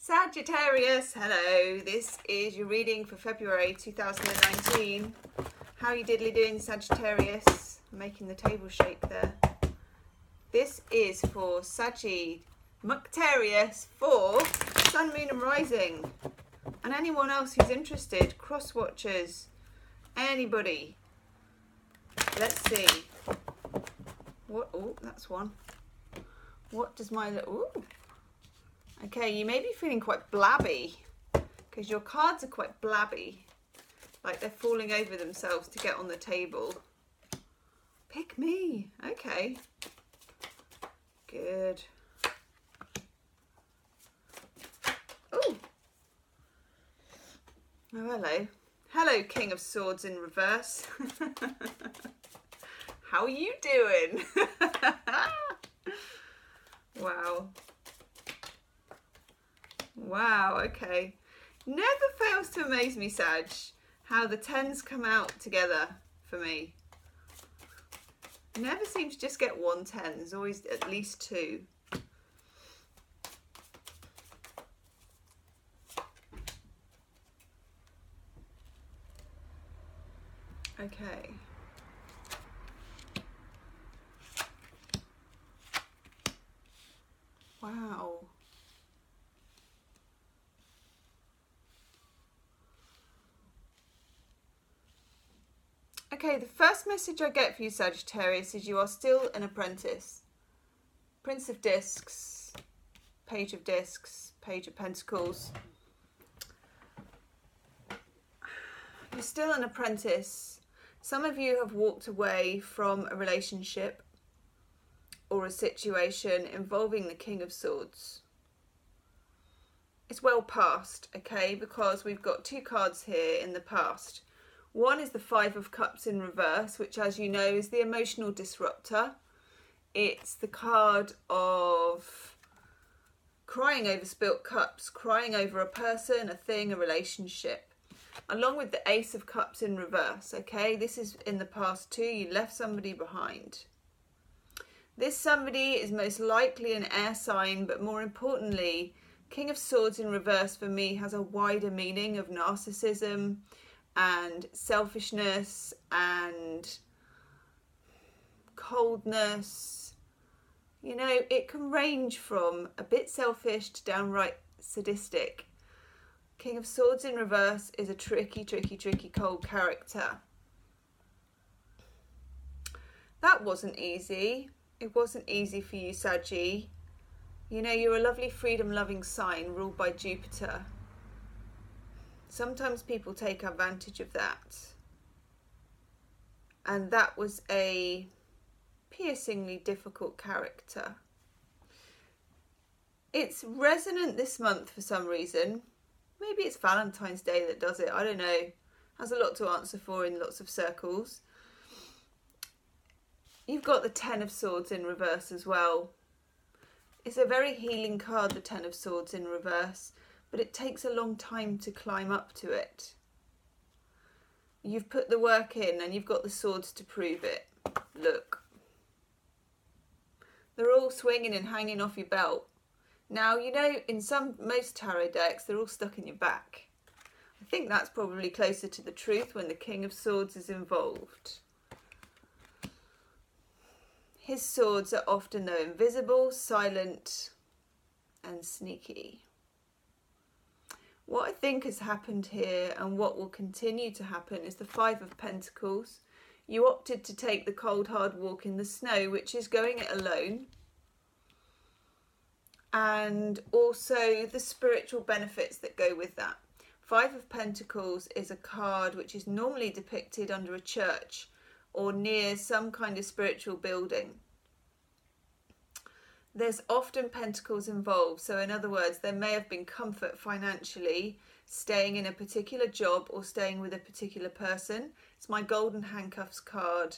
Sagittarius, hello. This is your reading for February 2019. How are you diddly doing, Sagittarius? I'm making the table shake there. This is for Sagittarius for Sun, Moon and Rising. And anyone else who's interested, cross-watchers, anybody. Let's see. What? Oh, that's one. What does my little... Ooh. Okay, you may be feeling quite blabby because your cards are quite blabby, like they're falling over themselves to get on the table. Pick me. Okay. Good. Oh. Oh, hello. Hello, King of Swords in reverse. How are you doing? Wow. Wow, okay. Never fails to amaze me, Sag, how the tens come out together for me. Never seem to just get one 10. There's always at least two. Okay. Wow. Okay, the first message I get for you, Sagittarius, is you are still an apprentice. Prince of Discs, Page of Discs, Page of Pentacles. You're still an apprentice. Some of you have walked away from a relationship or a situation involving the King of Swords. It's well past, okay, because we've got two cards here in the past. One is the Five of Cups in reverse, which, as you know, is the emotional disruptor. It's the card of crying over spilt cups, crying over a person, a thing, a relationship. Along with the Ace of Cups in reverse, okay? This is in the past too. You left somebody behind. This somebody is most likely an air sign, but more importantly, King of Swords in reverse for me has a wider meaning of narcissism and selfishness and coldness. You know, it can range from a bit selfish to downright sadistic. King of Swords in reverse is a tricky, cold character. That wasn't easy. It wasn't easy for you, Saggy. You know, you're a lovely freedom-loving sign ruled by Jupiter. Sometimes people take advantage of that. And that was a piercingly difficult character. It's resonant this month for some reason. Maybe it's Valentine's Day that does it. I don't know. Has a lot to answer for in lots of circles. You've got the Ten of Swords in reverse as well. It's a very healing card, the Ten of Swords in reverse. But it takes a long time to climb up to it. You've put the work in and you've got the swords to prove it. Look. They're all swinging and hanging off your belt. Now, you know, in most tarot decks, they're all stuck in your back. I think that's probably closer to the truth when the King of Swords is involved. His swords are often, though, invisible, silent, and sneaky. What I think has happened here and what will continue to happen is the Five of Pentacles. You opted to take the cold, hard walk in the snow, which is going it alone. And also the spiritual benefits that go with that. Five of Pentacles is a card which is normally depicted under a church or near some kind of spiritual building. There's often pentacles involved, so in other words, there may have been comfort financially, staying in a particular job or staying with a particular person. It's my Golden Handcuffs card,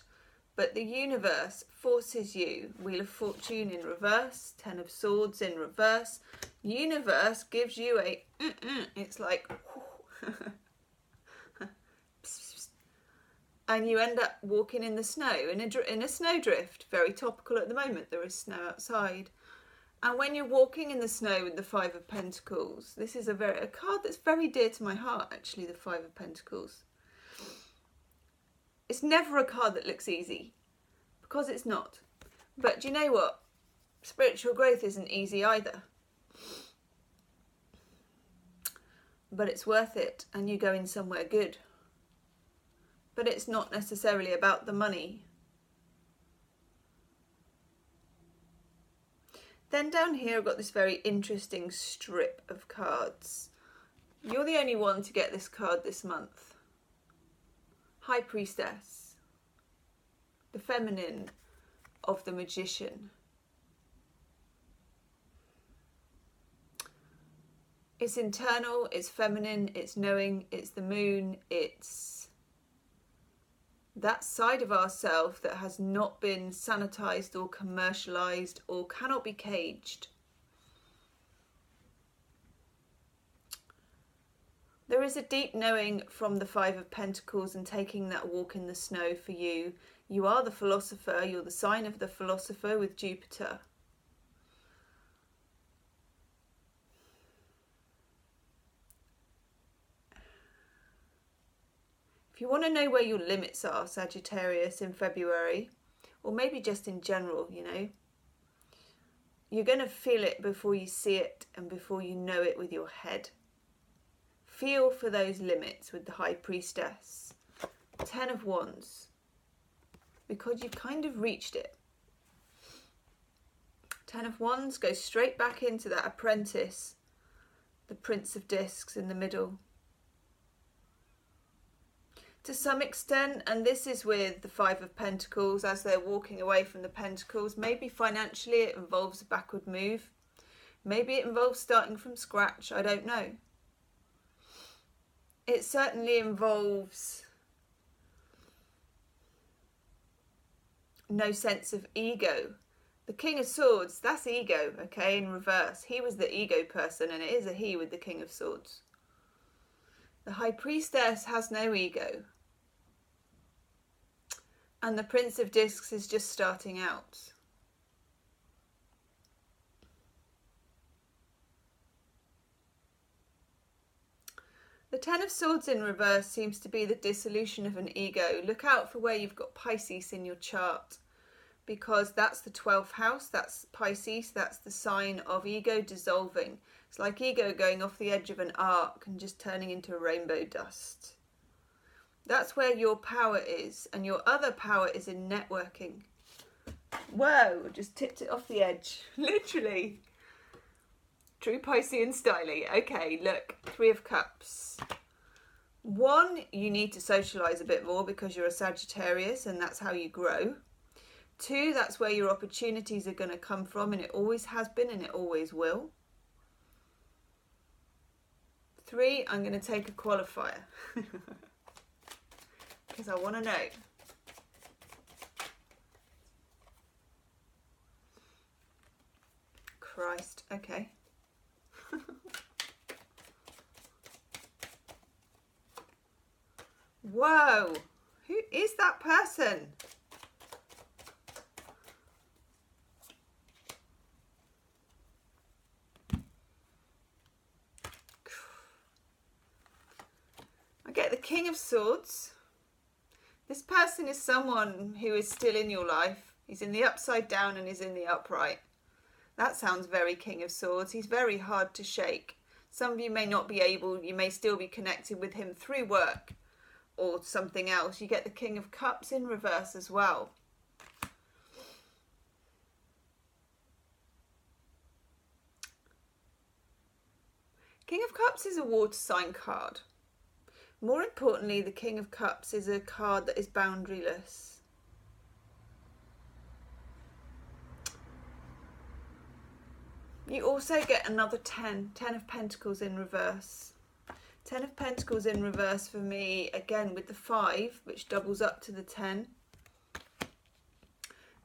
but the universe forces you. Wheel of Fortune in reverse, Ten of Swords in reverse. Universe gives you a, it's like, and you end up walking in the snow, in a snowdrift. Very topical at the moment. There is snow outside. And when you're walking in the snow with the Five of Pentacles, this is a card that's very dear to my heart, actually, the Five of Pentacles. It's never a card that looks easy, because it's not. But do you know what? Spiritual growth isn't easy either. But it's worth it, and you're going somewhere good. But it's not necessarily about the money. Then down here I've got this very interesting strip of cards. You're the only one to get this card this month. High Priestess. The feminine of the Magician. It's internal, it's feminine, it's knowing, it's the moon, it's that side of ourselves that has not been sanitized or commercialized or cannot be caged. There is a deep knowing from the Five of Pentacles and taking that walk in the snow for you. You are the philosopher, you're the sign of the philosopher with Jupiter. If you want to know where your limits are, Sagittarius, in February, or maybe just in general, you know, you're going to feel it before you see it and before you know it with your head. Feel for those limits with the High Priestess. 10 of Wands. Because you've kind of reached it. 10 of Wands goes straight back into that apprentice. The Prince of Discs in the middle. To some extent, and this is with the Five of Pentacles, as they're walking away from the Pentacles, maybe financially it involves a backward move. Maybe it involves starting from scratch, I don't know. It certainly involves no sense of ego. The King of Swords, that's ego, okay, in reverse. He was the ego person, and it is a he with the King of Swords. The High Priestess has no ego. And the Prince of Discs is just starting out. The Ten of Swords in reverse seems to be the dissolution of an ego. Look out for where you've got Pisces in your chart, because that's the 12th house, that's Pisces, that's the sign of ego dissolving. It's like ego going off the edge of an arc and just turning into rainbow dust. That's where your power is, and your other power is in networking. Whoa, just tipped it off the edge, literally. True Piscean styly. Okay, look, Three of Cups. 1, you need to socialise a bit more because you're a Sagittarius and that's how you grow. 2, that's where your opportunities are going to come from, and it always has been and it always will. 3, I'm going to take a qualifier because I want to know. Christ, okay. Whoa, who is that person? I get the King of Swords. This person is someone who is still in your life. He's in the upside down and he's in the upright. That sounds very King of Swords. He's very hard to shake. Some of you may not be able, you may still be connected with him through work or something else. You get the King of Cups in reverse as well. King of Cups is a water sign card. More importantly, the King of Cups is a card that is boundaryless. You also get another 10 of Pentacles in reverse. 10 of Pentacles in reverse for me, again with the 5, which doubles up to the 10.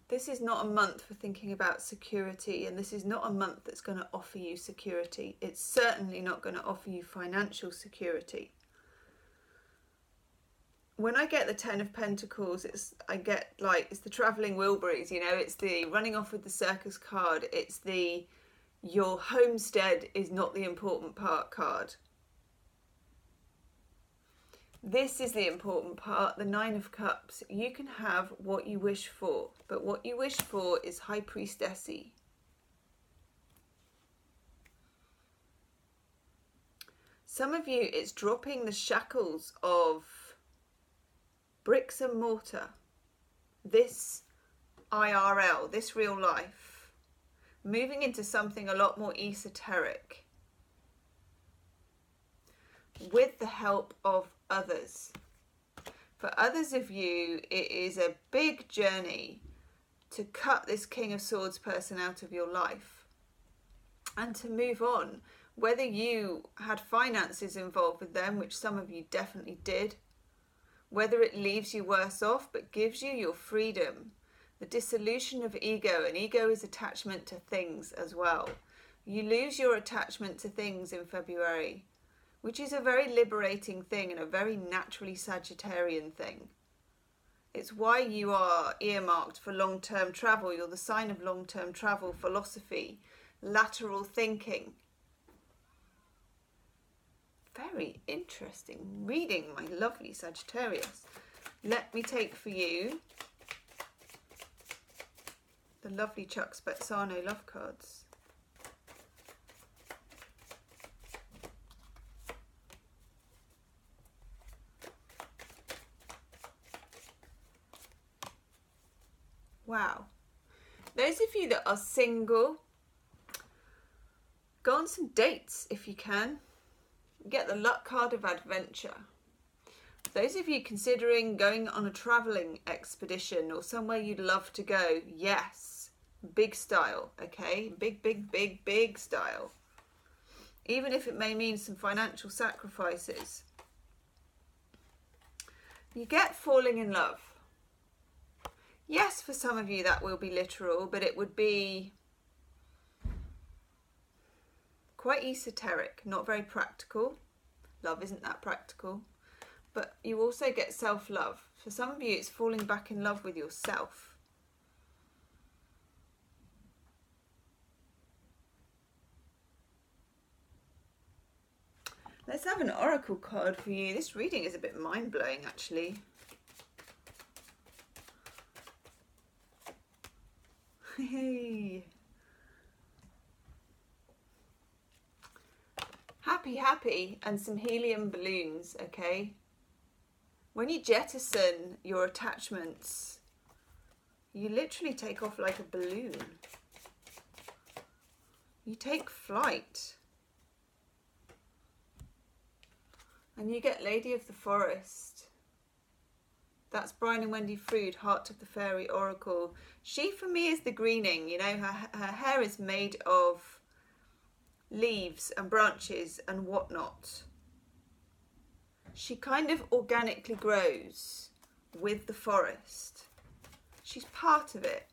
This is not a month for thinking about security, and this is not a month that's going to offer you security. It's certainly not going to offer you financial security. When I get the 10 of Pentacles, it's the travelling Wilburys, you know, it's the running off with the circus card, it's the Your homestead is not the important part card. This is the important part, the Nine of Cups. You can have what you wish for, but what you wish for is High Priestessy. Some of you, it's dropping the shackles of bricks and mortar, this IRL, this real life, moving into something a lot more esoteric with the help of others. For others of you, it is a big journey to cut this King of Swords person out of your life and to move on. Whether you had finances involved with them, which some of you definitely did, whether it leaves you worse off but gives you your freedom, the dissolution of ego, and ego is attachment to things as well. You lose your attachment to things in February, which is a very liberating thing and a very naturally Sagittarian thing. It's why you are earmarked for long-term travel. You're the sign of long-term travel, philosophy, lateral thinking. Very interesting reading, my lovely Sagittarius. Let me take for you the lovely Chuck Spezzano love cards. Wow. Those of you that are single, go on some dates if you can. Get the luck card of adventure. Those of you considering going on a travelling expedition or somewhere you'd love to go, yes, big style, okay? Big style. Even if it may mean some financial sacrifices. You get falling in love. Yes, for some of you that will be literal, but it would be quite esoteric, not very practical. Love isn't that practical. But you also get self-love. For some of you, it's falling back in love with yourself. Let's have an oracle card for you. This reading is a bit mind-blowing, actually. Hey. Happy, and some helium balloons, okay? When you jettison your attachments, you literally take off like a balloon. You take flight. And you get Lady of the Forest. That's Brian and Wendy Frood, Heart of the Fairy Oracle. She, for me, is the greening. You know, her hair is made of leaves and branches and whatnot. She kind of organically grows with the forest. She's part of it.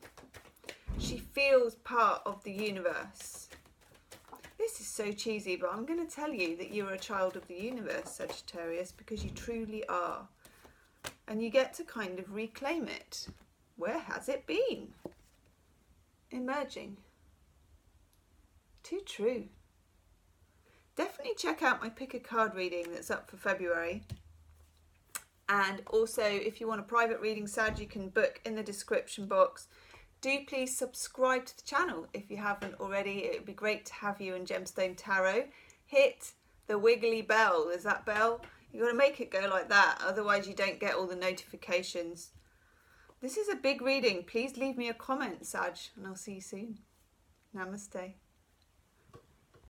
She feels part of the universe. This is so cheesy, but I'm going to tell you that you're a child of the universe, Sagittarius, because you truly are. And you get to kind of reclaim it. Where has it been? Emerging. Too true. Definitely check out my pick a card reading that's up for February. And also, if you want a private reading, Sag, you can book in the description box. Do please subscribe to the channel if you haven't already. It would be great to have you in Gemstone Tarot. Hit the wiggly bell. There's that bell. You've got to make it go like that, otherwise you don't get all the notifications. This is a big reading. Please leave me a comment, Sag, and I'll see you soon. Namaste.